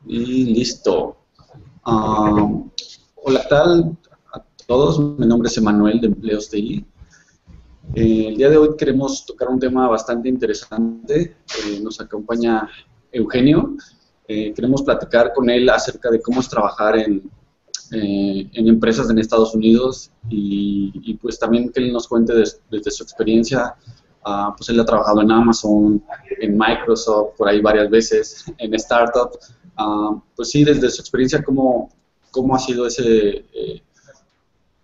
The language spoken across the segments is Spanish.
Y listo. Hola, ¿qué tal a todos? Mi nombre es Emanuel de Empleos TI. El día de hoy queremos tocar un tema bastante interesante. Nos acompaña Eugenio. Queremos platicar con él acerca de cómo es trabajar en empresas en Estados Unidos y pues también que él nos cuente desde su experiencia. Pues él ha trabajado en Amazon, en Microsoft, por ahí varias veces, en startups. Pues sí, desde su experiencia, cómo ha sido ese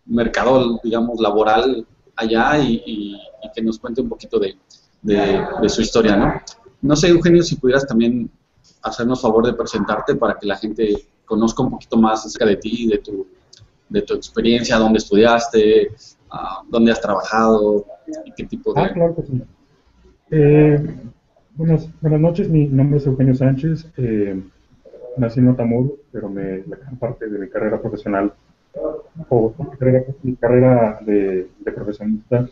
mercado, digamos, laboral allá y que nos cuente un poquito de su historia, ¿no? No sé, Eugenio, si pudieras también hacernos favor de presentarte para que la gente conozca un poquito más acerca de ti, de tu experiencia, dónde estudiaste, dónde has trabajado y qué tipo de... Claro que sí. Eh, buenas noches, mi nombre es Eugenio Sánchez. Nací en Matamoros, pero la gran parte de mi carrera profesional, o mi carrera de profesionista,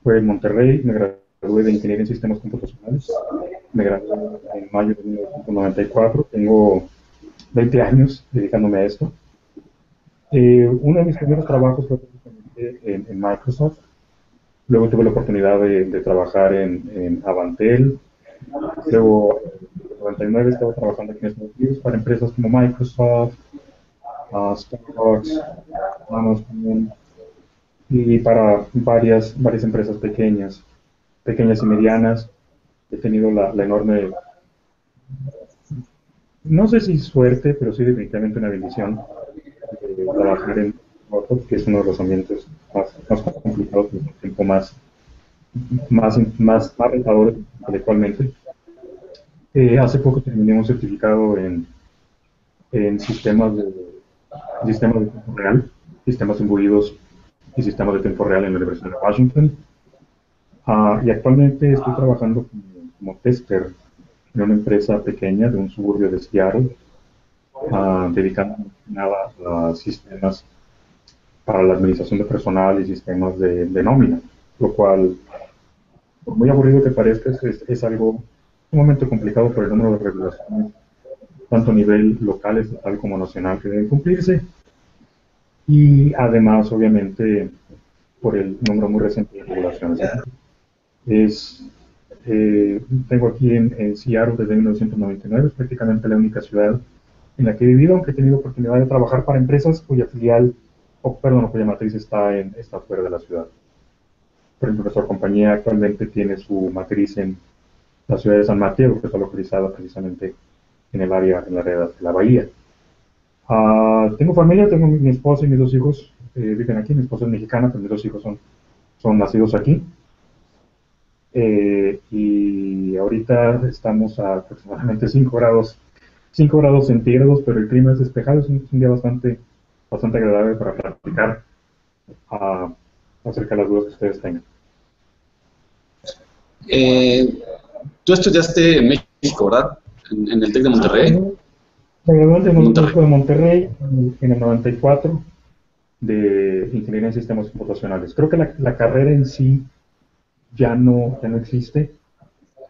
fue en Monterrey. Me gradué de Ingeniería en Sistemas Computacionales. Me gradué en mayo de 1994. Tengo 20 años dedicándome a esto. Uno de mis primeros trabajos fue precisamente en Microsoft. Luego tuve la oportunidad de trabajar en Avantel. Luego, en el 99 estaba trabajando aquí en Estados Unidos para empresas como Microsoft, Starbucks, Amazon y para varias empresas pequeñas y medianas. He tenido la enorme, no sé si suerte, pero sí definitivamente una bendición de trabajar en Microsoft, que es uno de los ambientes más complicados y al tiempo más retadores intelectualmente. Hace poco terminé un certificado en sistemas de tiempo real, sistemas imbuidos y sistemas de tiempo real en la Universidad de Washington. Y actualmente estoy trabajando como tester en una empresa pequeña de un suburbio de Seattle, dedicándome nada a sistemas para la administración de personal y sistemas de nómina, lo cual, por muy aburrido que parezca, es algo sumamente complicado por el número de regulaciones, tanto a nivel local, estatal como nacional, que deben cumplirse. Y además, obviamente, por el número muy reciente de regulaciones. Es, Tengo aquí en Seattle desde 1999, es prácticamente la única ciudad en la que he vivido, aunque he tenido oportunidad de trabajar para empresas cuya filial, o cuya matriz está fuera de la ciudad. Por ejemplo, nuestra compañía actualmente tiene su matriz en la ciudad de San Mateo, que está localizada precisamente en el área de la bahía. Tengo familia, tengo mi esposa y mis dos hijos viven aquí. Mi esposa es mexicana, pero mis dos hijos son nacidos aquí. Y ahorita estamos a aproximadamente 5 grados centígrados, pero el clima es despejado. Es un día bastante agradable para platicar ah, acerca de las dudas que ustedes tengan. Eh, Tú estudiaste en México, ¿verdad? En el TEC de Monterrey. Me gradué en el Monterrey. Tecnológico de Monterrey en el 94 de Ingeniería en Sistemas Computacionales. Creo que la carrera en sí ya no existe.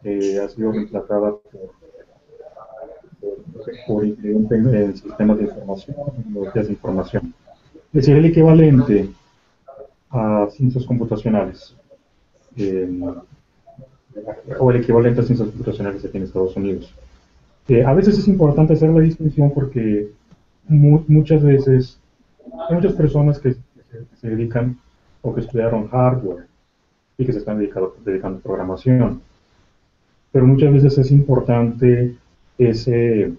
Ha sido reemplazada por ingeniería en sistemas de información, tecnologías de información. Es decir, el equivalente a ciencias computacionales, eh, o el equivalente a ciencias computacionales aquí en Estados Unidos. A veces es importante hacer la distinción porque muchas veces hay muchas personas que se dedican o que estudiaron hardware y que se están dedicando a programación, pero muchas veces es importante ese,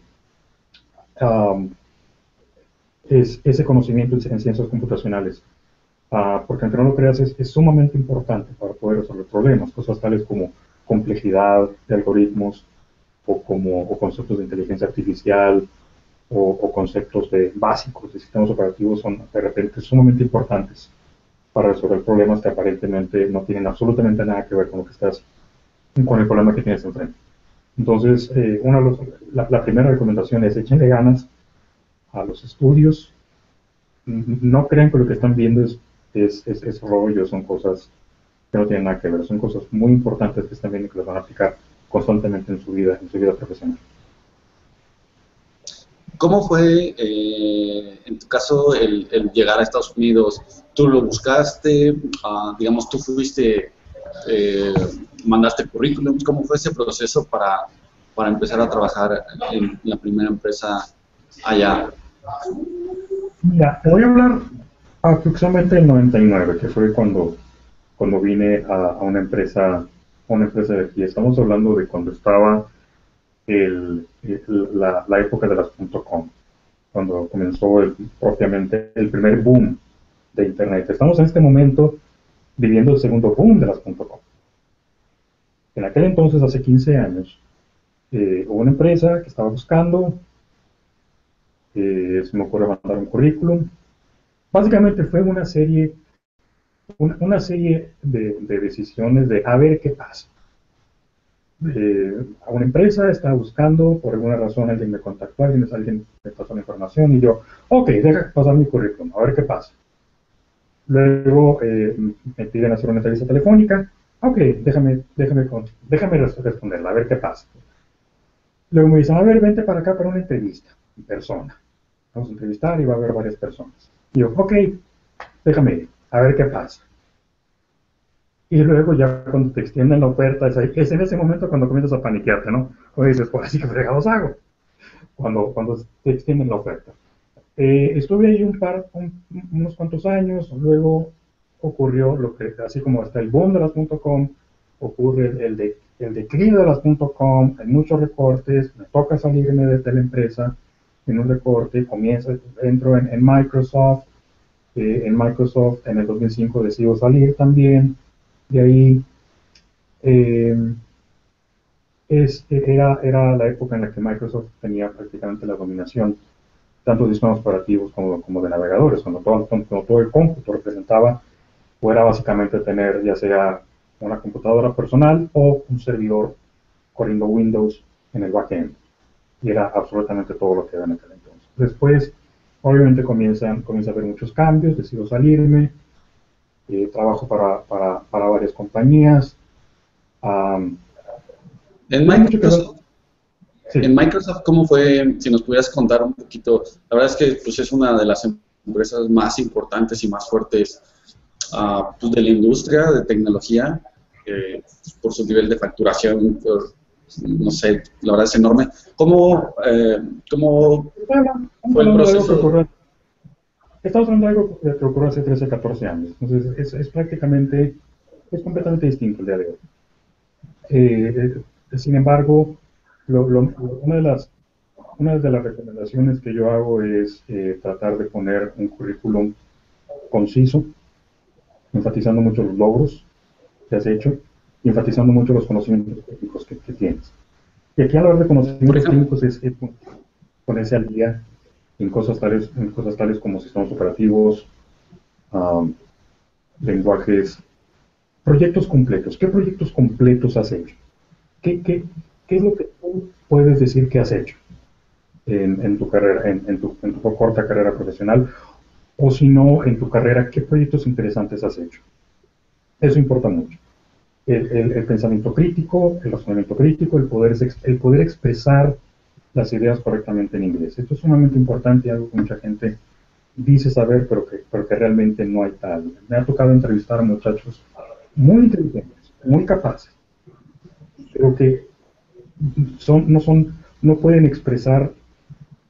um, ese conocimiento en ciencias computacionales. Porque aunque no lo creas, es sumamente importante para poder resolver problemas, cosas tales como complejidad de algoritmos o conceptos de inteligencia artificial o conceptos básicos de sistemas operativos son de repente sumamente importantes para resolver problemas que aparentemente no tienen absolutamente nada que ver con lo que con el problema que tienes enfrente. Entonces, la primera recomendación es échenle ganas a los estudios. No crean que lo que están viendo es rollo, son cosas que no tienen nada que ver, son cosas muy importantes que están viendo que las van a aplicar constantemente en su vida profesional. ¿cómo fue, en tu caso, el llegar a Estados Unidos? ¿Tú lo buscaste? Digamos, tú fuiste, eh, mandaste currículums. ¿Cómo fue ese proceso para empezar a trabajar en la primera empresa allá? Mira, te voy a hablar aproximadamente del 99, que fue cuando vine a una empresa de aquí. Estamos hablando de cuando estaba la época de las .com, cuando comenzó propiamente el primer boom de Internet. Estamos en este momento viviendo el segundo boom de las .com. En aquel entonces, hace 15 años, hubo una empresa que estaba buscando, se me ocurre mandar un currículum. Básicamente fue una serie de decisiones de a ver qué pasa. A una empresa estaba buscando, por alguna razón alguien me contactó, alguien me pasó la información y yo, ok, deja pasar mi currículum, a ver qué pasa. Luego me piden hacer una entrevista telefónica, ok, déjame responderla, a ver qué pasa. Luego me dicen, a ver, vente para acá para una entrevista en persona. Vamos a entrevistar y va a haber varias personas. Y yo, ok, déjame ir, a ver qué pasa. Y luego ya cuando te extienden la oferta, es en ese momento cuando comienzas a paniquearte, ¿no? O dices, pues así que fregados hago, cuando te extienden la oferta. Estuve ahí unos cuantos años, luego ocurrió lo que, así como está el boom de las .com, ocurre el declive de las .com, hay muchos recortes, me toca salirme de la empresa en un recorte, entro en Microsoft, en el 2005 decido salir también, de ahí. eh, era la época en la que Microsoft tenía prácticamente la dominación, tanto de sistemas operativos como de navegadores, cuando todo el cómputo representaba, o era básicamente tener ya sea una computadora personal o un servidor corriendo Windows en el backend. Y era absolutamente todo lo que era en aquel entonces. Después, obviamente, comienza a haber muchos cambios, decido salirme, trabajo para varias compañías. Um, En Tiene mucho que ver. Microsoft, en Sí. Microsoft, ¿cómo fue? Si nos pudieras contar un poquito. La verdad es que pues, es una de las empresas más importantes y más fuertes, pues, de la industria de tecnología, por su nivel de facturación, no sé, la verdad es enorme. ¿Cómo Estamos fue el hablando de algo que proceso? ocurrió, estamos hablando de algo que ocurrió hace 13, 14 años. Entonces, es completamente distinto el día de hoy. Sin embargo, una de las recomendaciones que yo hago es tratar de poner un currículum conciso, enfatizando mucho los logros que has hecho y enfatizando mucho los conocimientos técnicos que tienes. Y aquí, a hablar de Por conocimientos ejemplo, técnicos, es ponerse al día en cosas tales como sistemas operativos, um, lenguajes, proyectos completos. ¿Qué proyectos completos has hecho? ¿Qué es lo que tú puedes decir que has hecho en tu carrera, en tu corta carrera profesional? O si no, en tu carrera, ¿qué proyectos interesantes has hecho? Eso importa mucho. El pensamiento crítico, el razonamiento crítico, el poder expresar las ideas correctamente en inglés. Esto es sumamente importante y algo que mucha gente dice saber, pero que realmente no hay tal. Me ha tocado entrevistar a muchachos muy inteligentes, muy capaces, pero que no pueden expresar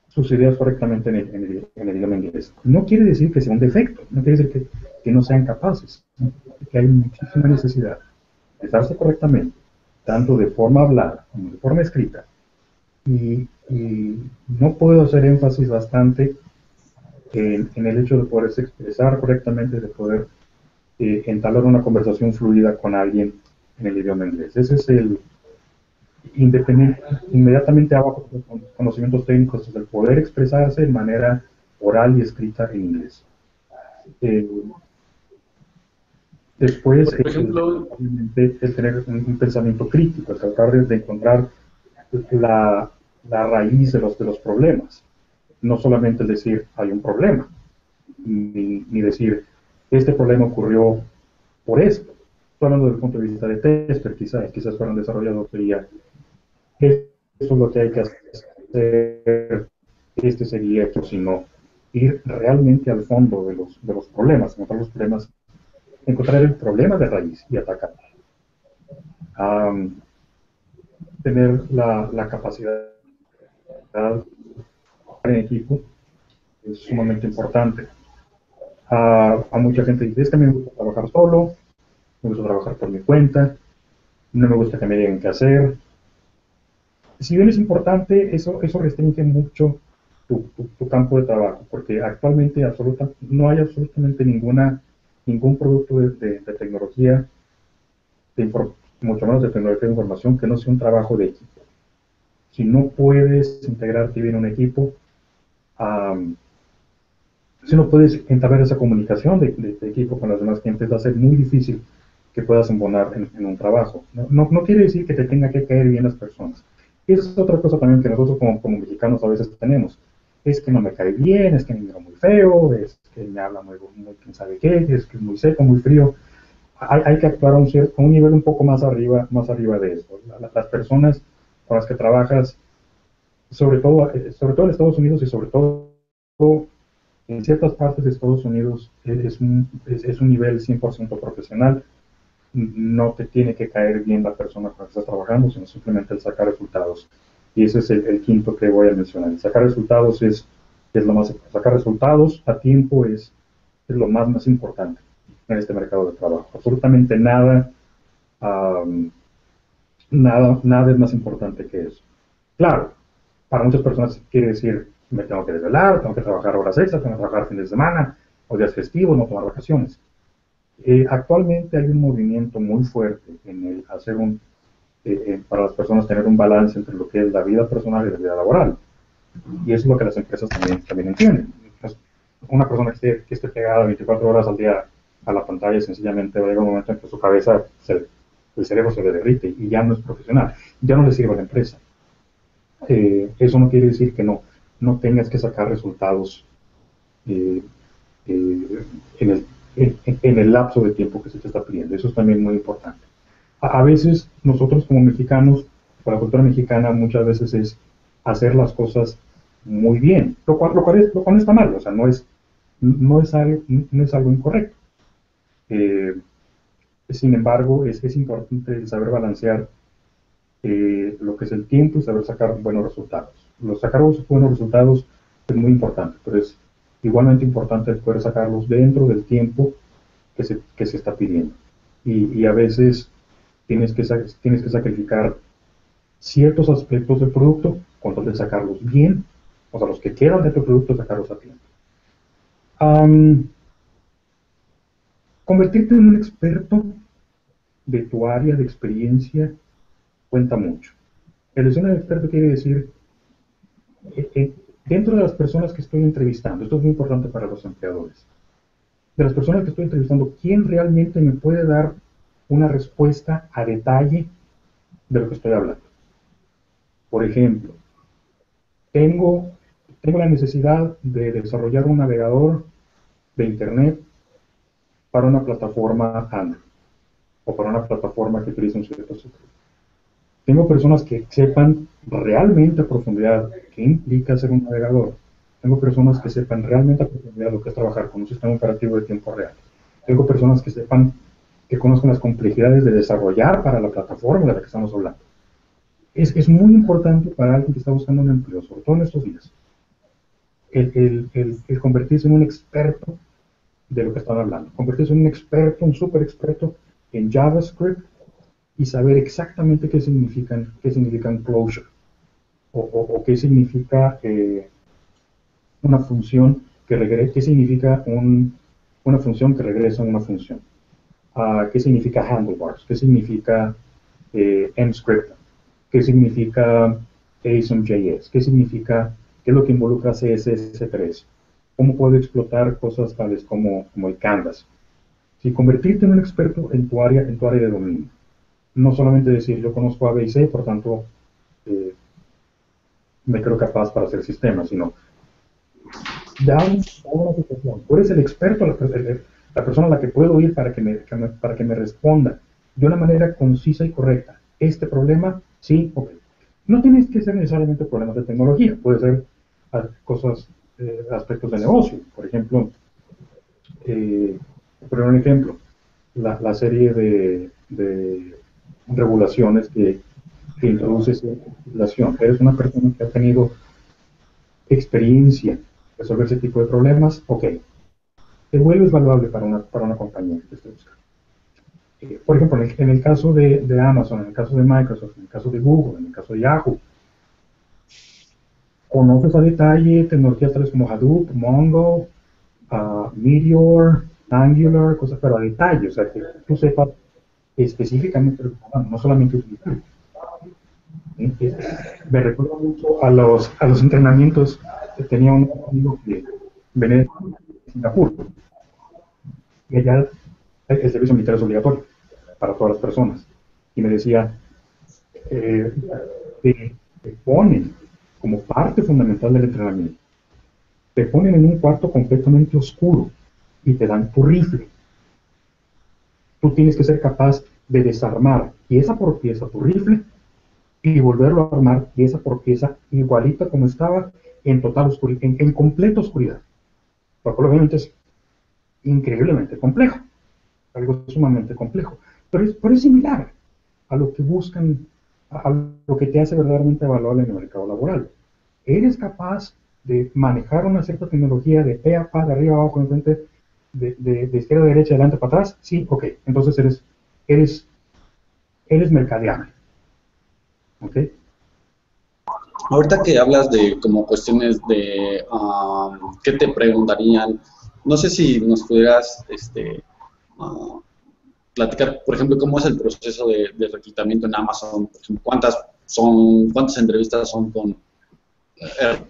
sus ideas correctamente en el idioma inglés. No quiere decir que sea un defecto, no quiere decir que no sean capaces, que hay muchísima necesidad de expresarse correctamente, tanto de forma hablada como de forma escrita. Y no puedo hacer énfasis bastante en el hecho de poderse expresar correctamente, de poder entablar una conversación fluida con alguien en el idioma inglés. Ese es inmediatamente abajo de los conocimientos técnicos, es el poder expresarse de manera oral y escrita en inglés. Eh, Después, por ejemplo, obviamente, el tener un pensamiento crítico, el tratar de encontrar la, la raíz de los problemas. No solamente el decir hay un problema, ni decir este problema ocurrió por esto. Estoy hablando desde el punto de vista de tester, quizás fueran desarrolladores, sería esto es lo que hay que hacer este sería hecho, sino ir realmente al fondo de los problemas, encontrar el problema de raíz y atacarlo. Tener la capacidad en equipo es sumamente importante. A mucha gente dice, es que a mí me gusta trabajar solo, me gusta trabajar por mi cuenta, no me gusta que me digan qué hacer. Si bien es importante, eso restringe mucho tu campo de trabajo, porque actualmente no hay absolutamente ningún producto de tecnología, mucho menos de tecnología de información, que no sea un trabajo de equipo. Si no puedes integrarte bien en un equipo, si no puedes entablar esa comunicación de equipo con las demás gentes, va a ser muy difícil que puedas embonar en un trabajo. No quiere decir que te tenga que caer bien las personas. Y esa es otra cosa también que nosotros como mexicanos a veces tenemos. Es que no me cae bien, es que me mira muy feo, es que me habla muy quién sabe qué, es que es muy seco, muy frío. Hay que actuar a un nivel un poco más arriba de eso. Las personas con las que trabajas, sobre todo en Estados Unidos y sobre todo en ciertas partes de Estados Unidos es un nivel 100% profesional. No te tiene que caer bien la persona con la que estás trabajando, sino simplemente el sacar resultados. Y ese es el quinto que voy a mencionar. El sacar resultados es lo más importante. Sacar resultados a tiempo es lo más importante en este mercado de trabajo. Absolutamente nada es más importante que eso. Claro, para muchas personas quiere decir, me tengo que desvelar, tengo que trabajar horas extras, tengo que trabajar fines de semana, o días festivos, no tomar vacaciones. Actualmente hay un movimiento muy fuerte en el para las personas tener un balance entre lo que es la vida personal y la vida laboral. Y eso es lo que las empresas también entienden. Entonces, una persona que esté pegada 24 horas al día a la pantalla, sencillamente va a llegar un momento en que su cabeza, el cerebro se le derrite y ya no es profesional, ya no le sirve a la empresa. Eso no quiere decir que no tengas que sacar resultados eh, en el lapso de tiempo que se te está pidiendo. Eso es también muy importante. A veces nosotros como mexicanos, para la cultura mexicana, muchas veces es hacer las cosas muy bien, lo cual no está mal, o sea, no es algo incorrecto. Eh, Sin embargo, es importante saber balancear lo que es el tiempo y saber sacar buenos resultados. Sacar buenos resultados es muy importante, pero es igualmente importante poder sacarlos dentro del tiempo que se está pidiendo. Y a veces tienes que sacrificar ciertos aspectos del producto con tal de sacarlos bien, o sea, los que quedan de tu producto, sacarlos a tiempo. Um, Convertirte en un experto de tu área de experiencia cuenta mucho. El ser un experto quiere decir, dentro de las personas que estoy entrevistando, esto es muy importante para los empleadores, de las personas que estoy entrevistando, ¿quién realmente me puede dar una respuesta a detalle de lo que estoy hablando? Por ejemplo, tengo, tengo la necesidad de desarrollar un navegador de Internet para una plataforma Android o para una plataforma que utiliza un cierto sector. Tengo personas que sepan realmente a profundidad qué implica ser un navegador. Tengo personas que sepan realmente a profundidad lo que es trabajar con un sistema operativo de tiempo real. Tengo personas que conozcan las complejidades de desarrollar para la plataforma de la que estamos hablando. Es muy importante para alguien que está buscando un empleo, sobre todo en estos días, el convertirse en un experto de lo que están hablando. Convertirse en un experto, un super experto en JavaScript y saber exactamente qué significan closure o qué significa una función qué significa una función que regresa a una función. ¿Qué significa handlebars? ¿Qué significa mscript? ¿Qué significa ASM.js? ¿Qué es lo que involucra CSS3? ¿Cómo puedo explotar cosas tales como el Canvas? Si convertirte en un experto en tu área de dominio. No solamente decir yo conozco A, B y C, por tanto me creo capaz para hacer sistemas, sino dar una situación. Tú eres el experto, la persona a la que puedo ir para que me responda de una manera concisa y correcta. Este problema, sí, ok. No tienes que ser necesariamente problemas de tecnología, puede ser cosas, aspectos de negocio. Por ejemplo, por un ejemplo, la serie de regulaciones que introduce esa legislación. Eres una persona que ha tenido experiencia en resolver ese tipo de problemas, ok, te vuelves valuable para una compañía que esté buscando. Por ejemplo, en el caso de Amazon, en el caso de Microsoft, en el caso de Google, en el caso de Yahoo, conoces a detalle tecnologías tales como Hadoop, Mongo, Meteor, Angular, cosas, pero a detalle, o sea, que tú sepas específicamente, no solamente utilizar. Me recuerda mucho a los entrenamientos que tenía un amigo que venía de Singapur, y allá el servicio militar es obligatorio para todas las personas. Y me decía, eh, te ponen como parte fundamental del entrenamiento, te ponen en un cuarto completamente oscuro y te dan tu rifle. Tú tienes que ser capaz de desarmar pieza por pieza tu rifle y volverlo a armar pieza por pieza igualita como estaba en total oscuridad, en completa oscuridad. Lo cual obviamente es increíblemente complejo, algo sumamente complejo, pero es similar a lo que buscan, a lo que te hace verdaderamente valuable en el mercado laboral. ¿Eres capaz de manejar una cierta tecnología de pe a pa, de arriba a abajo, enfrente, de izquierda a derecha, adelante para atrás? Sí, ok, entonces eres, eres mercadeable. ¿Ok? Ahorita que hablas de como cuestiones de qué te preguntarían, no sé si nos pudieras ah, platicar, por ejemplo, cómo es el proceso de reclutamiento en Amazon, por ejemplo, cuántas entrevistas son con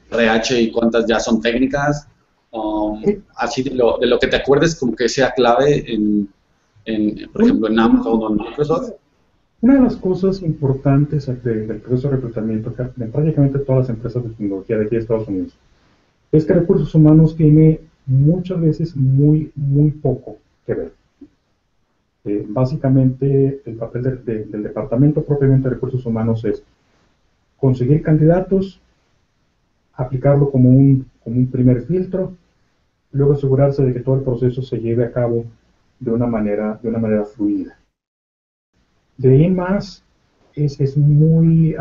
RH y cuántas ya son técnicas, así de lo que te acuerdes como que sea clave por ejemplo, en Amazon o en Microsoft. Una de las cosas importantes del proceso de reclutamiento de prácticamente todas las empresas de tecnología de aquí de Estados Unidos es que recursos humanos tiene muchas veces muy poco que ver. Básicamente, el papel del departamento propiamente de recursos humanos es conseguir candidatos, aplicarlo como un primer filtro, luego asegurarse de que todo el proceso se lleve a cabo de una manera fluida. De ahí en más, es muy,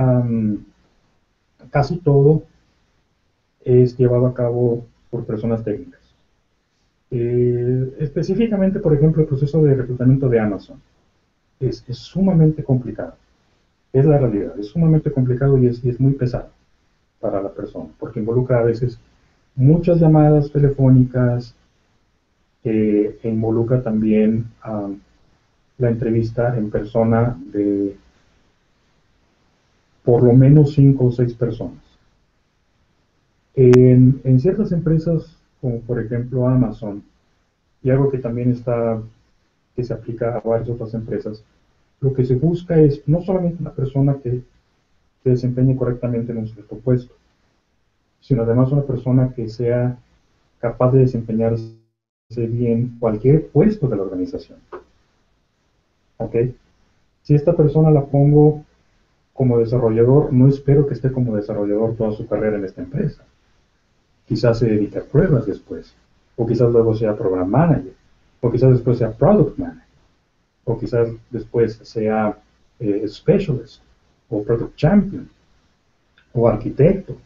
casi todo es llevado a cabo por personas técnicas. Específicamente, por ejemplo, el proceso de reclutamiento de Amazon es sumamente complicado. Es la realidad, es sumamente complicado y es muy pesado para la persona, porque involucra a veces muchas llamadas telefónicas, e involucra también la entrevista en persona de por lo menos 5 o 6 personas. En ciertas empresas, como por ejemplo Amazon, y algo que también que se aplica a varias otras empresas, lo que se busca es no solamente una persona que se desempeñe correctamente en un cierto puesto, sino además una persona que sea capaz de desempeñarse bien cualquier puesto de la organización. ¿Ok? Si esta persona la pongo como desarrollador, no espero que esté como desarrollador toda su carrera en esta empresa. Quizás se dedique a pruebas después, o quizás luego sea program manager, o quizás después sea product manager, o quizás después sea specialist, o product champion, o arquitecto,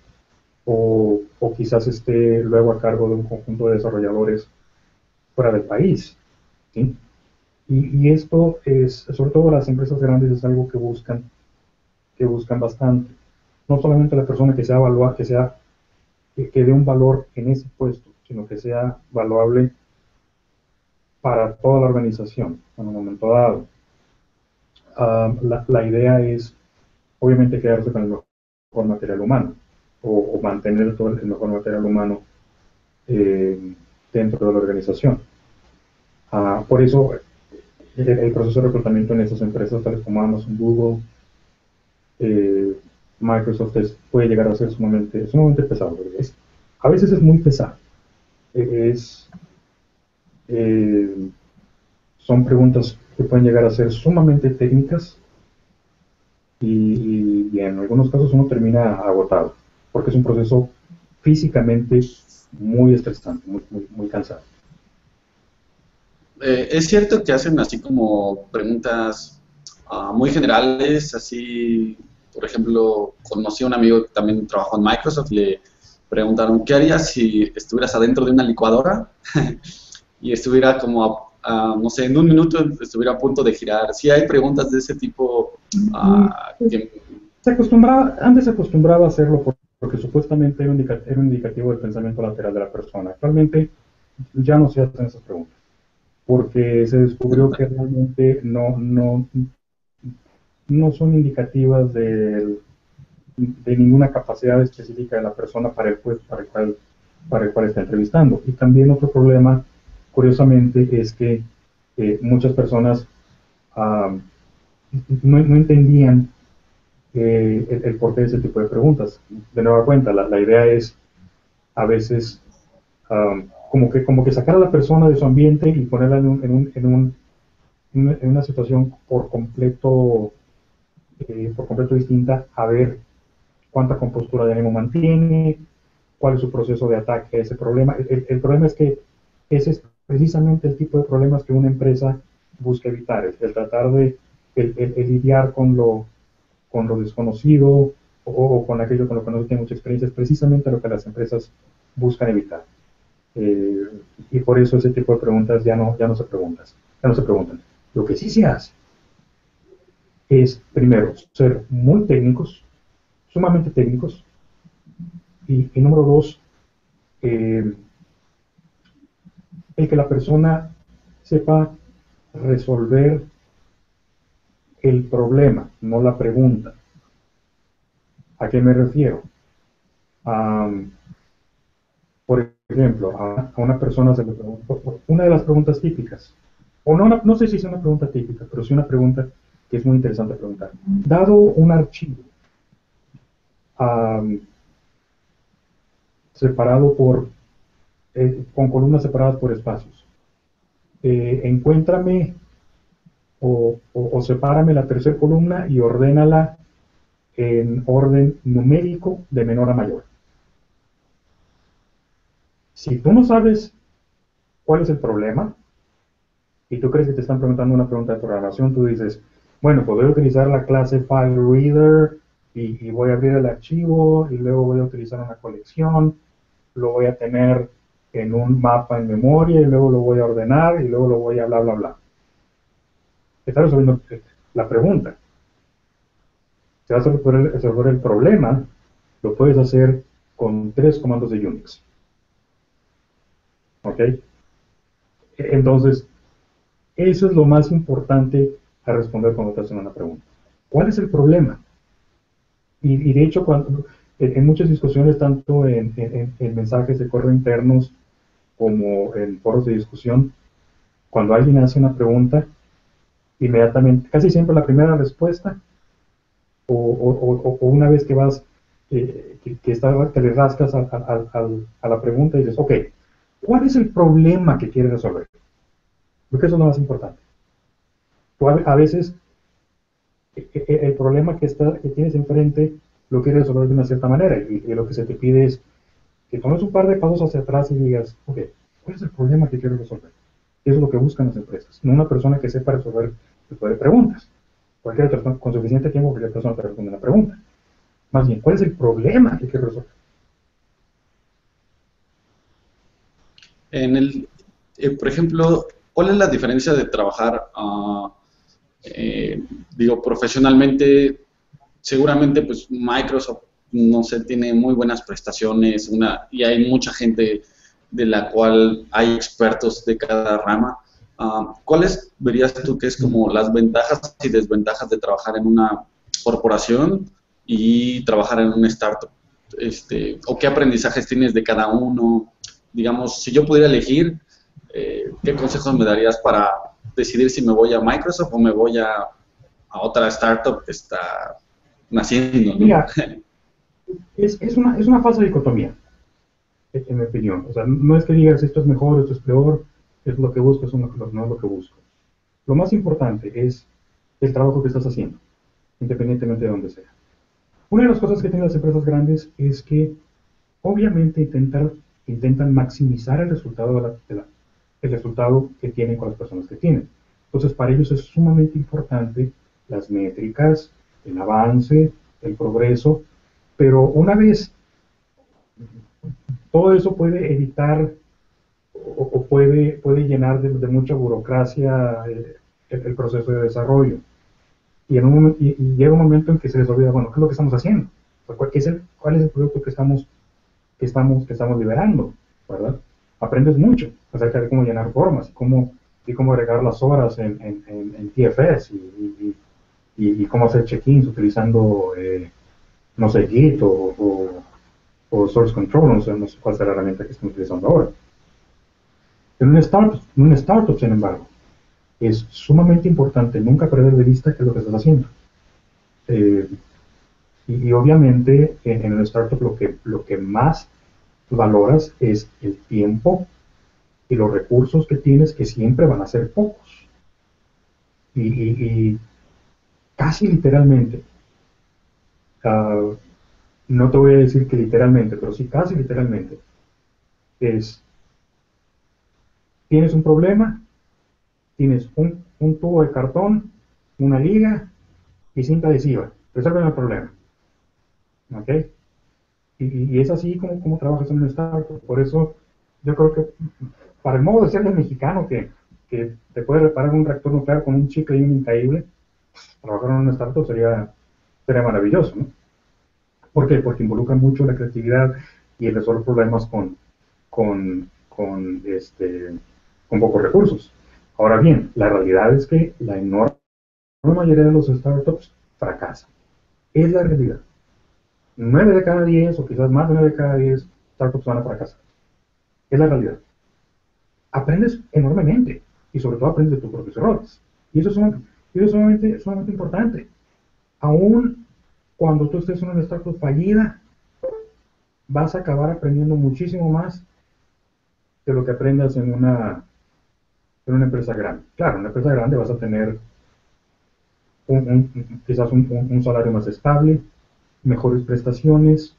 o quizás esté luego a cargo de un conjunto de desarrolladores fuera del país. ¿Sí? Y esto es, sobre todo las empresas grandes, es algo que buscan bastante. No solamente la persona que sea evaluada, que dé un valor en ese puesto, sino que sea valuable para toda la organización en un momento dado. La idea es, obviamente, quedarse con el mejor material humano o mantener todo el mejor material humano eh, dentro de la organización. Por eso, el proceso de reclutamiento en estas empresas, tales como Amazon, Google, eh, Microsoft, puede llegar a ser sumamente pesado. A veces es muy pesado. Es, eh, Son preguntas que pueden llegar a ser sumamente técnicas y en algunos casos uno termina agotado, porque es un proceso físicamente muy estresante, muy cansado. Es cierto que hacen así como preguntas muy generales, así, por ejemplo, conocí a un amigo que también trabajó en Microsoft, le preguntaron, ¿qué harías si estuvieras adentro de una licuadora y estuviera como, no sé, en un minuto estuviera a punto de girar? Sí hay preguntas de ese tipo Pues, que... antes se acostumbraba a hacerlo porque supuestamente era un indicativo del pensamiento lateral de la persona. Actualmente ya no se hacen esas preguntas, porque se descubrió que realmente no son indicativas de ninguna capacidad específica de la persona para el puesto para el cual está entrevistando. Y también otro problema, curiosamente, es que muchas personas uh, no entendían el porqué de ese tipo de preguntas. De nueva cuenta, la idea es a veces como que sacar a la persona de su ambiente y ponerla en una situación por completo distinta, a ver cuánta compostura de ánimo mantiene, cuál es su proceso de ataque a ese problema. El problema es que ese es precisamente el tipo de problemas que una empresa busca evitar, el tratar de el lidiar con lo desconocido o con aquello con lo que no tiene mucha experiencia, es precisamente lo que las empresas buscan evitar. Y por eso ese tipo de preguntas ya no se preguntan. Lo que sí se hace es, primero, ser muy técnicos, sumamente técnicos, y número dos, eh, el que la persona sepa resolver el problema, no la pregunta. ¿A qué me refiero? Um, por ejemplo, a una persona se le pregunta, una de las preguntas típicas, o no sé si es una pregunta típica, pero sí una pregunta que es muy interesante preguntar. Dado un archivo um, separado con columnas separadas por espacios, encuéntrame o sepárame la tercera columna y ordénala en orden numérico de menor a mayor. Si tú no sabes cuál es el problema y tú crees que te están preguntando una pregunta de programación, tú dices, bueno, pues voy a utilizar la clase FileReader y voy a abrir el archivo y luego voy a utilizar una colección, lo voy a tener en un mapa en memoria y luego lo voy a ordenar y luego lo voy a bla, bla, bla. Está resolviendo la pregunta. Si vas a resolver el problema, lo puedes hacer con 3 comandos de Unix. ¿Ok? Entonces, eso es lo más importante a responder cuando te hacen una pregunta. ¿Cuál es el problema? Y de hecho, en muchas discusiones, tanto en mensajes de correo internos como en foros de discusión, cuando alguien hace una pregunta, inmediatamente, casi siempre la primera respuesta, o una vez que vas, que le rascas a la pregunta y dices, ok, ¿cuál es el problema que quieres resolver? Porque eso es lo más importante. Tú a veces el problema que tienes enfrente lo quieres resolver de una cierta manera y lo que se te pide es que tomes un par de pasos hacia atrás y digas, ok, ¿cuál es el problema que quiero resolver? Eso es lo que buscan las empresas, no una persona que sepa resolver preguntas. Cualquier persona, con suficiente tiempo, cualquier persona te responde una pregunta. Más bien, ¿cuál es el problema que quiero resolver? Por ejemplo, ¿cuál es la diferencia de trabajar, digo, profesionalmente? Seguramente, pues, Microsoft, no sé, tiene muy buenas prestaciones, y hay mucha gente de la cual hay expertos de cada rama. ¿Cuáles verías tú que es como las ventajas y desventajas de trabajar en una corporación y trabajar en una startup? ¿O qué aprendizajes tienes de cada uno? Digamos, si yo pudiera elegir, ¿qué consejos me darías para decidir si me voy a Microsoft o me voy a otra startup que está naciendo, ¿no? Mira, es una falsa dicotomía, en mi opinión. O sea, no es que digas esto es mejor, esto es peor, es lo que busco, no es lo que busco. Lo más importante es el trabajo que estás haciendo, independientemente de donde sea. Una de las cosas que tienen las empresas grandes es que obviamente intentan maximizar el resultado, el resultado que tienen con las personas que tienen. Entonces, para ellos es sumamente importante las métricas, el avance, el progreso, pero una vez todo eso puede evitar o puede llenar de mucha burocracia el proceso de desarrollo. Y llega un momento en que se les olvida, bueno, ¿qué es lo que estamos haciendo? ¿Cuál es el producto que estamos liberando? ¿Verdad? Aprendes mucho acerca de cómo llenar formas y cómo agregar las horas en TFS y cómo hacer check-ins utilizando, no sé, Git o Source Control, no sé cuál será la herramienta que estamos utilizando ahora. En un startup, sin embargo, es sumamente importante nunca perder de vista qué es lo que estás haciendo. Eh, y obviamente en el startup lo que más valoras es el tiempo y los recursos que tienes, que siempre van a ser pocos. Y casi literalmente, uh, no te voy a decir que literalmente, pero sí casi literalmente, es, tienes un problema, tienes un tubo de cartón, una liga y cinta adhesiva. Resuelven el problema. ¿Ok? Y es así como trabajas en un startup. Por eso yo creo que para el modo de ser del mexicano que te puede reparar un reactor nuclear con un chicle y un increíble, trabajar en un startup sería maravilloso, ¿no? ¿Por qué? Porque involucra mucho la creatividad y el resolver problemas con pocos recursos. Ahora bien, la realidad es que la enorme mayoría de los startups fracasan. Es la realidad. 9 de cada 10, o quizás más de 9 de cada 10 startups van a fracasar. Es la realidad. Aprendes enormemente y sobre todo aprendes de tus propios errores. Y eso es sumamente importante. Aún cuando tú estés en una startup fallida, vas a acabar aprendiendo muchísimo más de lo que aprendas en una empresa grande. Claro, en una empresa grande vas a tener quizás un salario más estable, mejores prestaciones,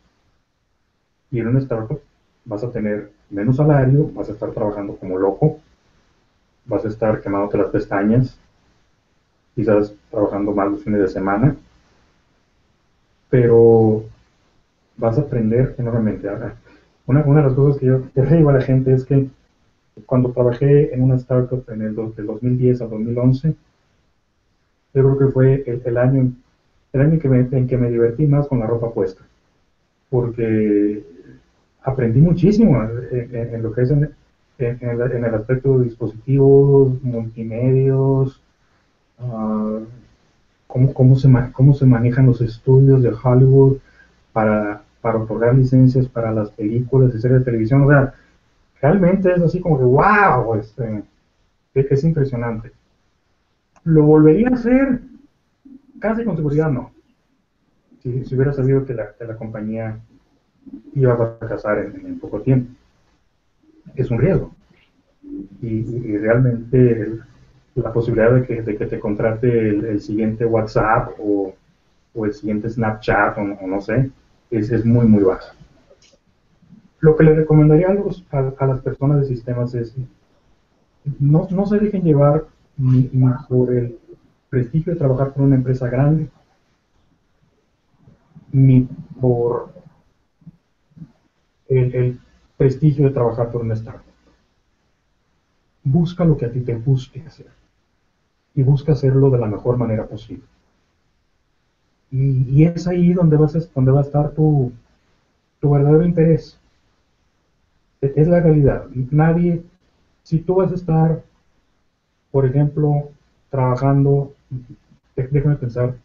y en una startup vas a tener menos salario, vas a estar trabajando como loco, vas a estar quemándote las pestañas, quizás trabajando más los fines de semana, pero vas a aprender enormemente. Una de las cosas que yo le digo a la gente es que cuando trabajé en una startup del 2010 al 2011, yo creo que fue el año en que me divertí más con la ropa puesta, porque aprendí muchísimo en lo que es en el aspecto de dispositivos, multimedios, uh, cómo se manejan los estudios de Hollywood para otorgar licencias para las películas y series de televisión. O sea, realmente es así como que, wow, es impresionante. ¿Lo volvería a hacer? Casi con seguridad no. Si hubiera sabido que la compañía iba a fracasar en poco tiempo. Es un riesgo. Y realmente la posibilidad de que te contrate el siguiente WhatsApp o el siguiente Snapchat o no sé, es muy, muy baja. Lo que le recomendaría a las personas de sistemas es no se dejen llevar ni por el prestigio de trabajar por una empresa grande, ni por el prestigio de trabajar por una startup. Busca lo que a ti te guste hacer y busca hacerlo de la mejor manera posible. Y es ahí donde va a estar tu verdadero interés. Es la realidad. Si tú vas a estar, por ejemplo, trabajando, déjame pensar,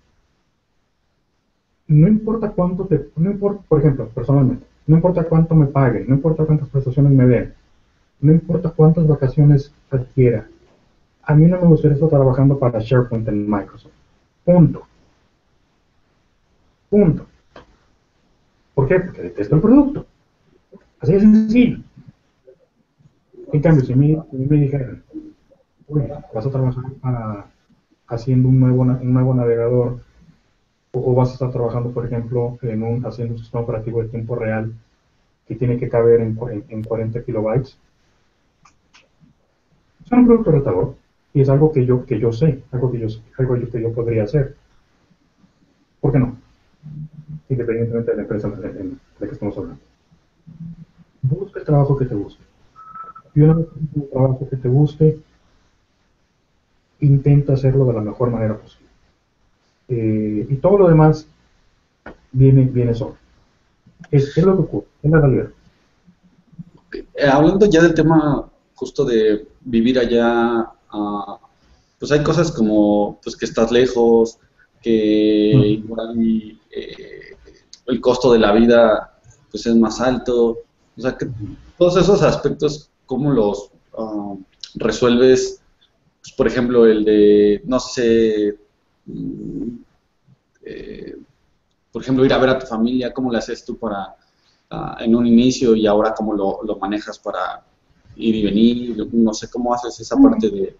no importa no importa, por ejemplo, personalmente, no importa cuánto me paguen, no importa cuántas prestaciones me den, no importa cuántas vacaciones adquiera, a mí no me gustaría estar trabajando para SharePoint en Microsoft. Punto. Punto. ¿Por qué? Porque detesto el producto. Así de sencillo. En cambio, si me dijeran, uy, vas a trabajar haciendo un nuevo navegador, o vas a estar trabajando, por ejemplo, haciendo un sistema operativo de tiempo real que tiene que caber en 40 kilobytes. Es un producto retador y es algo que yo sé, algo que yo podría hacer. ¿Por qué no? Independientemente de la empresa de la que estamos hablando. Busca el trabajo que te guste. Y una vez que encuentres el trabajo que te guste, intenta hacerlo de la mejor manera posible. Y todo lo demás viene solo. Es lo que ocurre, es la realidad. Hablando ya del tema justo de vivir allá, pues hay cosas como pues que estás lejos, que igual el costo de la vida pues es más alto, o sea que todos esos aspectos, ¿cómo los resuelves? Pues, por ejemplo, el de, no sé, eh, por ejemplo, ir a ver a tu familia, ¿cómo le haces tú para en un inicio y ahora cómo lo manejas para ir y venir? No sé cómo haces esa parte de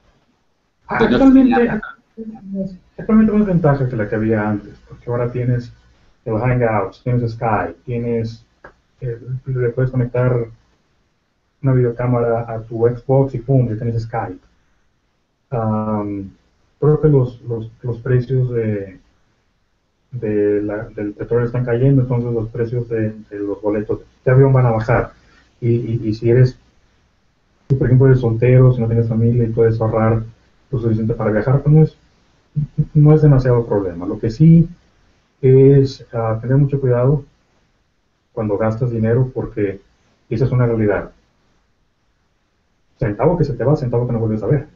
no extrañar. Actualmente, actualmente más ventaja que la que había antes, porque ahora tienes el Hangouts, tienes Skype, le puedes conectar una videocámara a tu Xbox y pum, ya tienes Skype. Creo que los precios del petróleo están cayendo, entonces los precios de los boletos de avión van a bajar. Y si eres, tú, por ejemplo, eres soltero, si no tienes familia y puedes ahorrar lo suficiente para viajar, pues no es demasiado problema. Lo que sí es tener mucho cuidado cuando gastas dinero, porque esa es una realidad. Centavo que se te va, centavo que no vuelves a ver.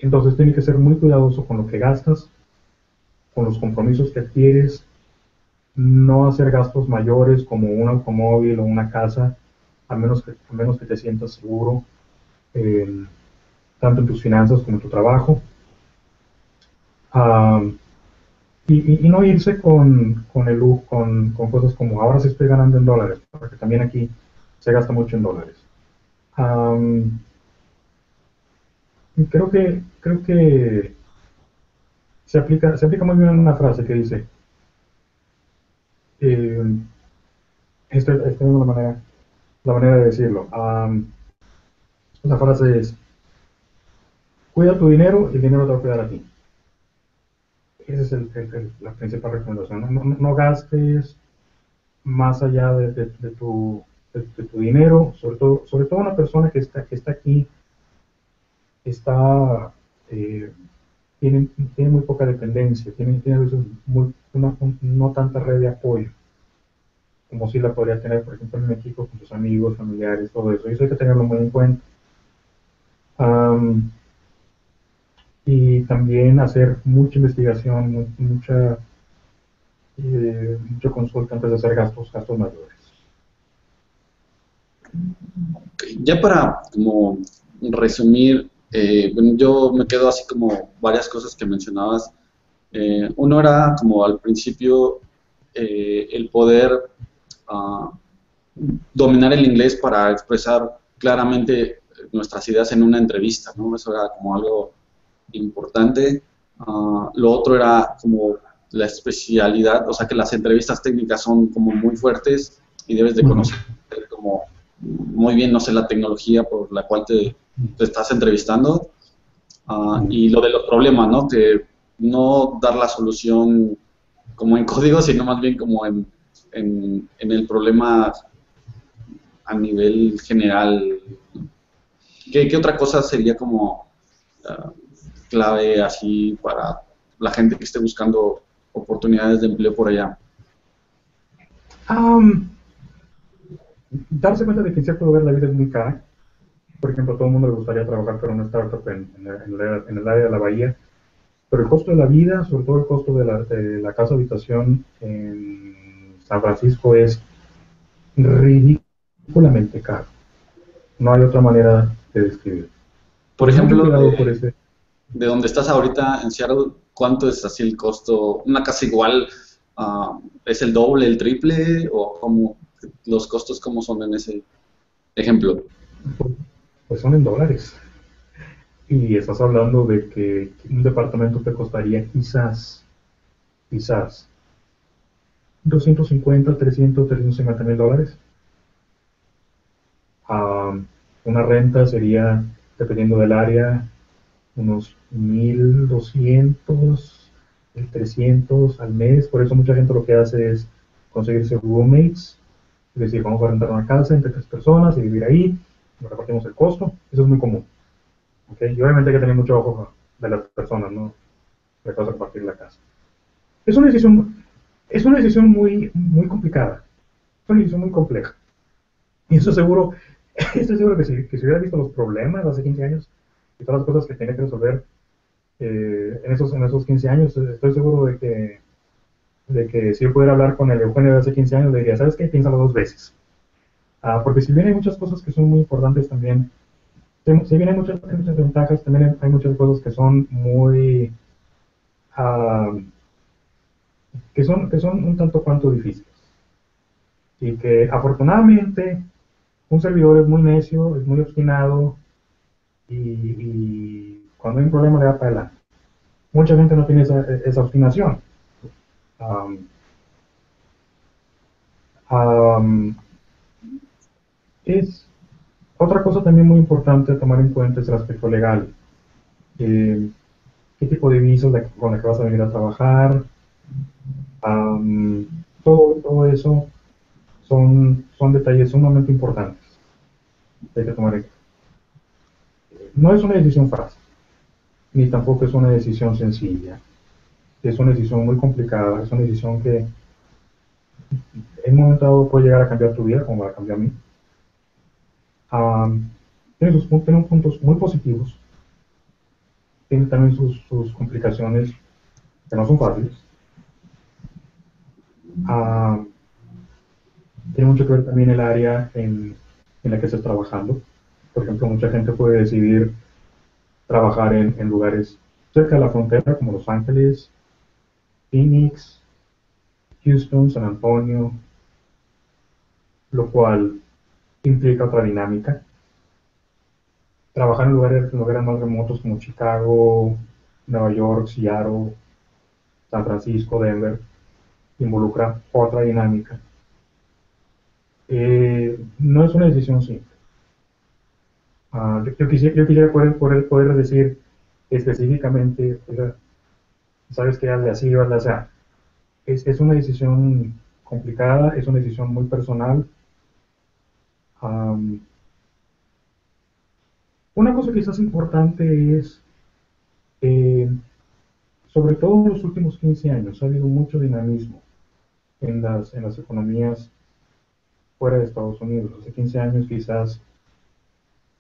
Entonces tienes que ser muy cuidadoso con lo que gastas, con los compromisos que adquieres, no hacer gastos mayores como un automóvil o una casa, a menos que te sientas seguro, eh, tanto en tus finanzas como en tu trabajo. Ah, y no irse con cosas como ahora sí estoy ganando en dólares, porque también aquí se gasta mucho en dólares. Am, creo que se aplica muy bien una frase que dice, eh, esta es la manera de decirlo. La frase es, cuida tu dinero y el dinero te va a cuidar a ti. Esa es la principal recomendación. No gastes más allá de tu dinero, sobre todo una persona que está aquí, está, eh, tiene muy poca dependencia, tiene a veces no tanta red de apoyo como si la podría tener, por ejemplo, en México, con tus amigos, familiares, todo eso. Eso hay que tenerlo muy en cuenta. Um, y también hacer mucha investigación, mucha consulta antes de hacer gastos mayores. Ya para como resumir, bueno, yo me quedo así como varias cosas que mencionabas. Uno era como al principio el poder uh, dominar el inglés para expresar claramente nuestras ideas en una entrevista, ¿no? Eso era como algo importante. Lo otro era como la especialidad, o sea que las entrevistas técnicas son como muy fuertes y debes de conocer como muy bien, no sé, la tecnología por la cual te estás entrevistando. Y lo de los problemas, ¿no? Que no dar la solución como en código, sino más bien como en el problema a nivel general. ¿Qué otra cosa sería como clave así para la gente que esté buscando oportunidades de empleo por allá? Darse cuenta de que en cierto lugar la vida es muy cara. Por ejemplo, a todo el mundo le gustaría trabajar para una startup en el área de la bahía, pero el costo de la vida, sobre todo el costo de la casa habitación en San Francisco, es ridículamente caro. No hay otra manera de describirlo. Por Entonces, mucho ejemplo, cuidado por ese. de donde estás ahorita en Seattle, ¿cuánto es así el costo? ¿Una casa igual es el doble, el triple? ¿O cómo, los costos cómo son en ese ejemplo? Pues son en dólares. Y estás hablando de que un departamento te costaría quizás 250, 300, $350,000. Una renta sería, dependiendo del área, unos 1,200, 1,300 al mes. Por eso mucha gente lo que hace es conseguirse roommates, es decir, vamos a rentar una casa entre 3 personas y vivir ahí, nos repartimos el costo. Eso es muy común. ¿Okay? Y obviamente hay que tener mucho ojo de las personas, ¿no? De cosas a compartir la casa. Es una decisión muy, muy complicada, es una decisión muy compleja. Y eso seguro, estoy seguro que si hubiera visto los problemas hace 15 años y todas las cosas que tenía que resolver en esos 15 años, estoy seguro de que si yo pudiera hablar con el Eugenio de hace 15 años, le diría, ¿sabes qué? Piénsalo 2 veces. Porque si bien hay muchas cosas que son muy importantes también, si bien hay muchas ventajas, también hay muchas cosas que son muy, uh, que son un tanto cuanto difíciles. Y que afortunadamente un servidor es muy necio, es muy obstinado y cuando hay un problema le da para adelante. Mucha gente no tiene esa obstinación. Um, um, es Otra cosa también muy importante a tomar en cuenta es el aspecto legal. Eh, ¿Qué tipo de visa con la que vas a venir a trabajar? Um, todo eso son detalles sumamente importantes que hay que tomar en cuenta. No es una decisión fácil, ni tampoco es una decisión sencilla. Es una decisión muy complicada, es una decisión que en un momento dado puede llegar a cambiar tu vida, como la cambió a mí. Um, tiene puntos muy positivos, tiene también sus complicaciones que no son fáciles. Um, Tiene mucho que ver también el área en la que estés trabajando. Por ejemplo, mucha gente puede decidir trabajar en lugares cerca de la frontera, como Los Ángeles, Phoenix, Houston, San Antonio, lo cual implica otra dinámica. Trabajar en lugares más remotos como Chicago, Nueva York, Seattle, San Francisco, Denver, involucra otra dinámica. No es una decisión simple. Yo quisiera poder decir específicamente, sabes que hazle así, hazle así. Es una decisión complicada, es una decisión muy personal. Um, una cosa quizás importante es, eh, sobre todo en los últimos 15 años, ha habido mucho dinamismo en las economías fuera de Estados Unidos. Hace 15 años quizás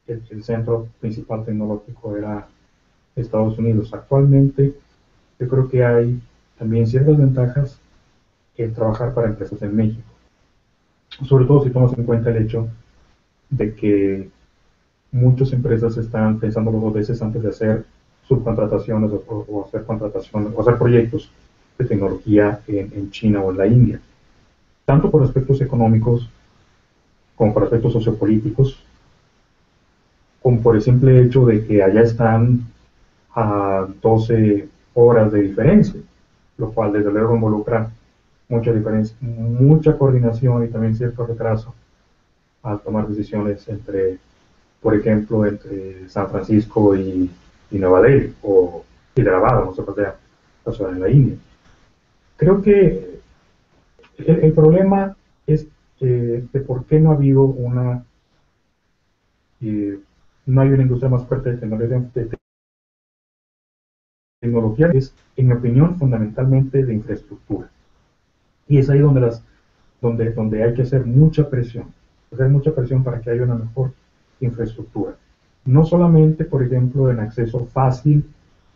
el centro principal tecnológico era Estados Unidos. Actualmente yo creo que hay también ciertas ventajas en trabajar para empresas en México, sobre todo si tomas en cuenta el hecho de que muchas empresas están pensando 2 veces antes de hacer subcontrataciones o hacer contrataciones o hacer proyectos de tecnología en China o en la India, tanto por aspectos económicos como por aspectos sociopolíticos, como por el simple hecho de que allá están a 12 horas de diferencia, lo cual desde luego involucra mucha diferencia, mucha coordinación y también cierto retraso al tomar decisiones por ejemplo, entre San Francisco y Nueva Delhi, o Hyderabad, no sé cuál sea la ciudad en la India. Creo que el problema es de por qué eh, no hay una industria más fuerte de tecnología, es, en mi opinión, fundamentalmente de infraestructura. Y es ahí donde hay que hacer mucha presión para que haya una mejor infraestructura. No solamente, por ejemplo, en acceso fácil,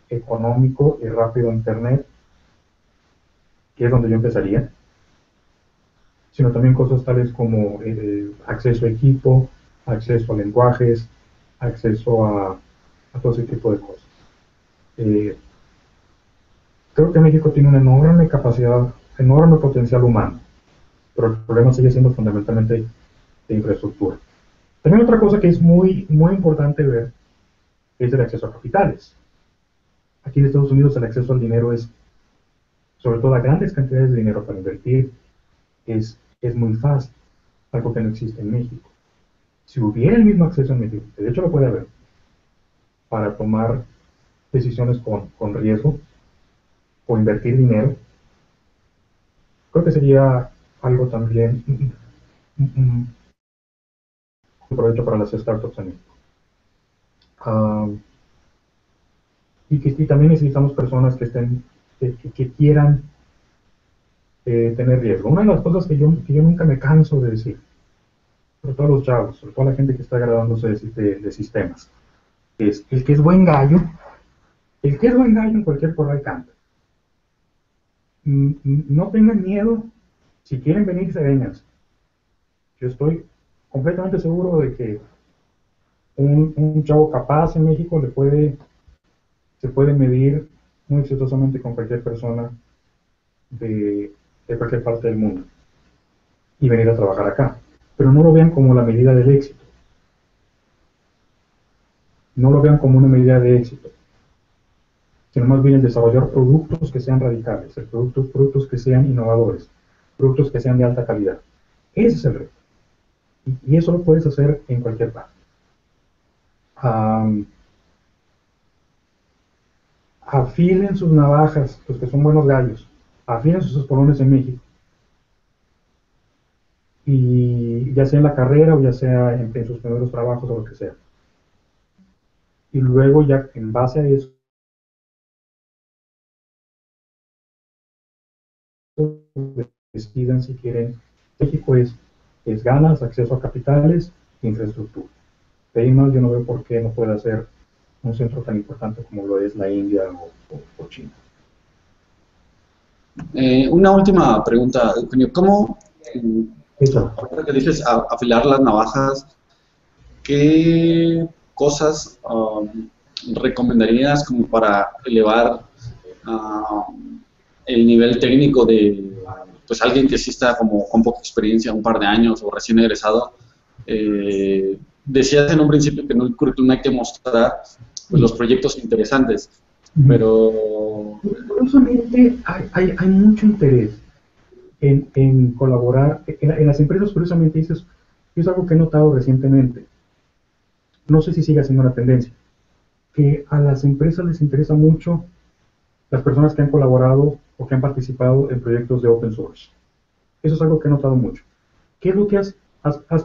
económico y rápido a Internet, que es donde yo empezaría, sino también cosas tales como acceso a equipo, acceso a lenguajes, acceso a todo ese tipo de cosas. Eh, Creo que México tiene una enorme capacidad, enorme potencial humano, pero el problema sigue siendo fundamentalmente de infraestructura. También otra cosa que es muy, muy importante ver es el acceso a capitales. Aquí en Estados Unidos el acceso al dinero es, sobre todo a grandes cantidades de dinero para invertir, es muy fácil, algo que no existe en México. si hubiera el mismo acceso en México, de hecho lo puede haber, para tomar decisiones con riesgo o invertir dinero, creo que sería algo también un provecho para las startups en México. Y también necesitamos personas que estén, que quieran tener riesgo. Una de las cosas que yo nunca me canso de decir, sobre todo a los chavos, sobre todo a la gente que está graduándose de sistemas, es el que es buen gallo, el que es buen gallo en cualquier corral canta. No tengan miedo, si quieren venirse, vénganse. Yo estoy completamente seguro de que un chavo capaz en México se puede medir muy exitosamente con cualquier persona de, de cualquier parte del mundo y venir a trabajar acá. Pero no lo vean como la medida del éxito. No lo vean como una medida de éxito, sino más bien el desarrollar productos que sean radicales, productos que sean innovadores, productos que sean de alta calidad. Ese es el reto. Y eso lo puedes hacer en cualquier parte. Afilen sus navajas, los que son buenos gallos, afilen sus espolones en México. Y ya sea en la carrera o ya sea en sus primeros trabajos o lo que sea. Y luego ya en base a eso decidan si quieren. México es ganas, acceso a capitales, infraestructura. De ahí más yo no veo por qué no puede ser un centro tan importante como lo es la India o China. Una última pregunta, Eugenio. ¿Cómo, ahora que dices afilar las navajas, qué cosas recomendarías como para elevar el nivel técnico de pues alguien que sí está como con poca experiencia, un par de años o recién egresado? Decías en un principio que en el currículum hay que mostrar pues, los proyectos interesantes, pero... Curiosamente hay mucho interés en colaborar, en las empresas curiosamente, eso es algo que he notado recientemente, no sé si sigue siendo una tendencia, que a las empresas les interesa mucho las personas que han colaborado o que han participado en proyectos de open source. Eso es algo que he notado mucho. ¿Qué es lo que has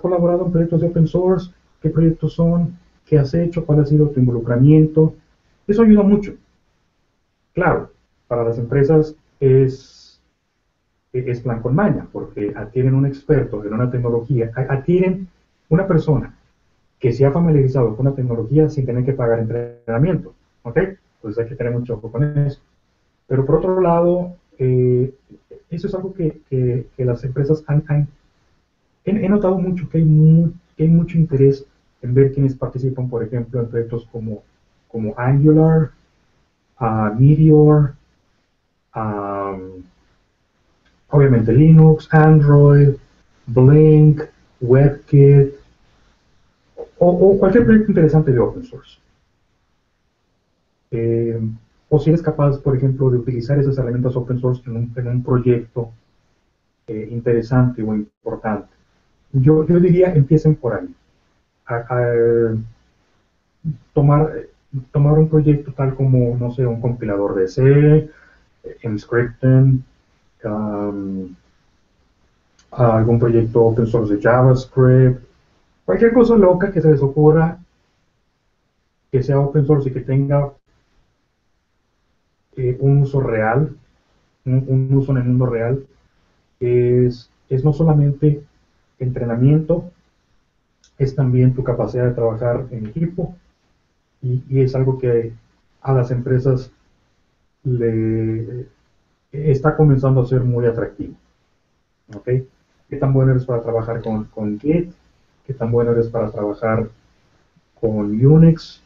colaborado en proyectos de open source? ¿Qué proyectos son? ¿Qué has hecho? ¿Cuál ha sido tu involucramiento? Eso ayuda mucho. Claro, para las empresas es plan con maña, porque adquieren un experto en una tecnología, adquieren una persona que se ha familiarizado con una tecnología sin tener que pagar entrenamiento. ¿Ok? Pues hay que tener mucho ojo con eso. Pero por otro lado, eso es algo que las empresas he notado mucho que hay mucho interés en ver quienes participan, por ejemplo, en proyectos como Angular, Meteor, obviamente Linux, Android, Blink, WebKit, o cualquier proyecto interesante de open source. O si eres capaz, por ejemplo, de utilizar esas herramientas open source en un proyecto interesante o importante. Yo diría, empiecen por ahí. A tomar un proyecto tal como, no sé, un compilador de C, Emscripten, algún proyecto open source de JavaScript, cualquier cosa loca que se les ocurra que sea open source y que tenga un uso real, un uso en el mundo real, es no solamente entrenamiento, es también tu capacidad de trabajar en equipo y es algo que a las empresas le está comenzando a ser muy atractivo. ¿Ok? ¿Qué tan bueno eres para trabajar con Git? ¿Qué tan bueno eres para trabajar con Unix?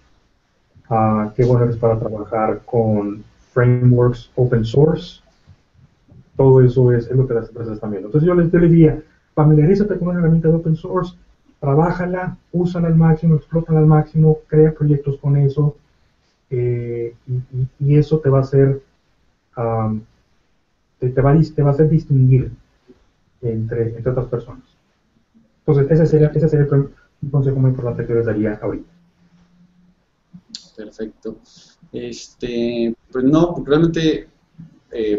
¿Qué bueno eres para trabajar con frameworks open source? Todo eso es lo que las empresas están viendo. Entonces yo les diría, familiarízate con una herramienta de open source, trabájala, úsala al máximo, explótala al máximo, crea proyectos con eso, y eso te va a hacer, te va a hacer distinguir entre otras personas. Entonces, ese sería un consejo muy importante que les daría ahorita. Perfecto. Pues no, realmente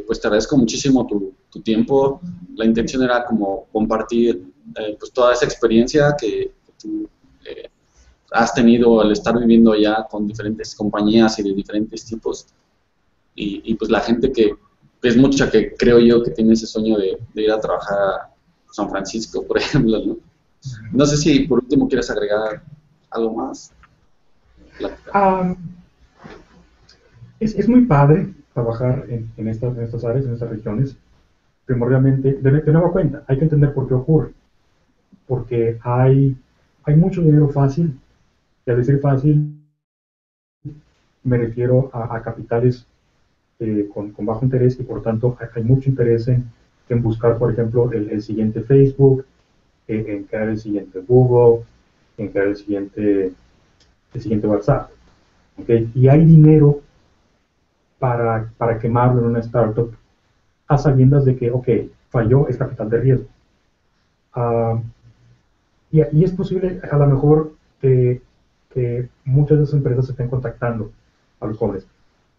pues te agradezco muchísimo tu tiempo. La intención era como compartir pues toda esa experiencia que tú has tenido al estar viviendo allá con diferentes compañías y de diferentes tipos. Y pues la gente que es mucha que creo yo que tiene ese sueño de ir a trabajar a San Francisco, por ejemplo, ¿no? No sé si por último quieres agregar algo más. Um, es muy padre trabajar en estas áreas, en estas regiones. Primordialmente, de nueva cuenta, hay que entender por qué ocurre. Porque hay mucho dinero fácil, y al decir fácil, me refiero a capitales con bajo interés y por tanto hay mucho interés en buscar, por ejemplo, el siguiente Facebook, en crear el siguiente Google, en crear el siguiente WhatsApp. ¿Okay? Y hay dinero para quemarlo en una startup a sabiendas de que, ok, falló, es capital de riesgo. Uh, y es posible a lo mejor que muchas de esas empresas se estén contactando a los jóvenes.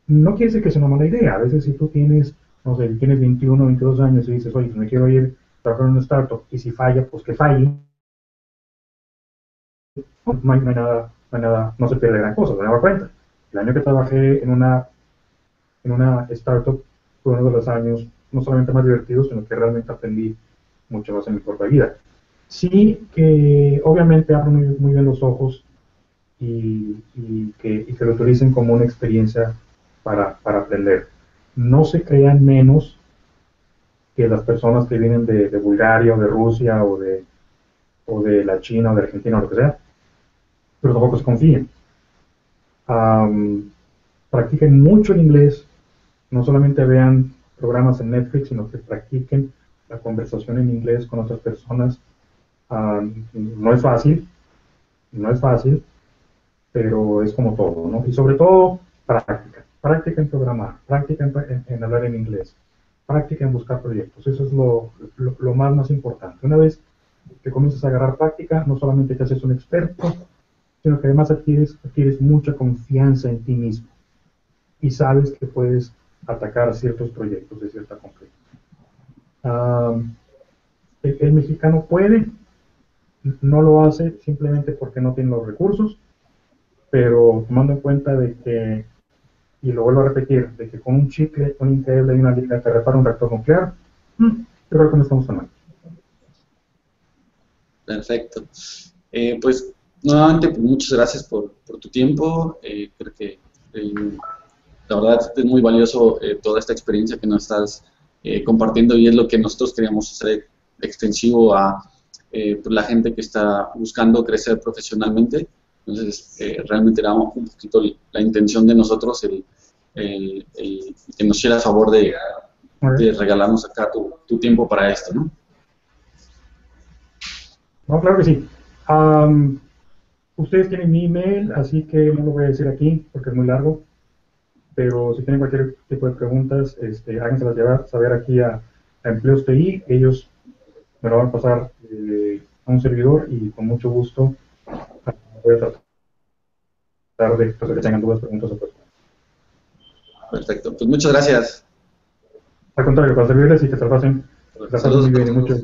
No quiere decir que sea una mala idea. A veces si tú tienes, no sé, tienes 21, 22 años y dices, oye, pues me quiero ir a trabajar en una startup y si falla, pues que falle. No hay nada, no se pierde gran cosa, se me da cuenta. El año que trabajé en una startup fue uno de los años no solamente más divertidos, sino que realmente aprendí mucho más en mi propia vida. Sí que obviamente abren muy bien los ojos y que lo utilicen como una experiencia para aprender. No se crean menos que las personas que vienen de Bulgaria o de Rusia o de la China o de Argentina o lo que sea, pero tampoco se confíen. Practiquen mucho el inglés, no solamente vean programas en Netflix, sino que practiquen la conversación en inglés con otras personas. No es fácil, no es fácil, pero es como todo, ¿no? Y sobre todo, práctica en programar, práctica en hablar en inglés, práctica en buscar proyectos, eso es lo más importante. Una vez que comienzas a agarrar práctica, no solamente te haces un experto, sino que además adquieres mucha confianza en ti mismo y sabes que puedes atacar ciertos proyectos de cierta complejidad. El mexicano puede, no lo hace simplemente porque no tiene los recursos, pero tomando en cuenta de que, y lo vuelvo a repetir, de que con un chicle, un increíble y una liga te repara un reactor nuclear, yo creo que no estamos tan mal. Perfecto. Pues nuevamente, pues, muchas gracias por tu tiempo. Creo que la verdad es muy valioso toda esta experiencia que nos estás compartiendo y es lo que nosotros queríamos hacer extensivo a pues, la gente que está buscando crecer profesionalmente. Entonces, realmente era un poquito la intención de nosotros el que nos hiciera a favor de regalarnos acá tu tiempo para esto, ¿no? No, claro que sí. Ustedes tienen mi email, así que no lo voy a decir aquí porque es muy largo, pero si tienen cualquier tipo de preguntas, háganselas llevar, saber aquí a Empleos TI, ellos me lo van a pasar a un servidor y con mucho gusto voy a tratar de que tengan dudas, preguntas o cosas. Perfecto, pues muchas gracias. Al contrario, para servirles y que se la pasen muy bien y mucho.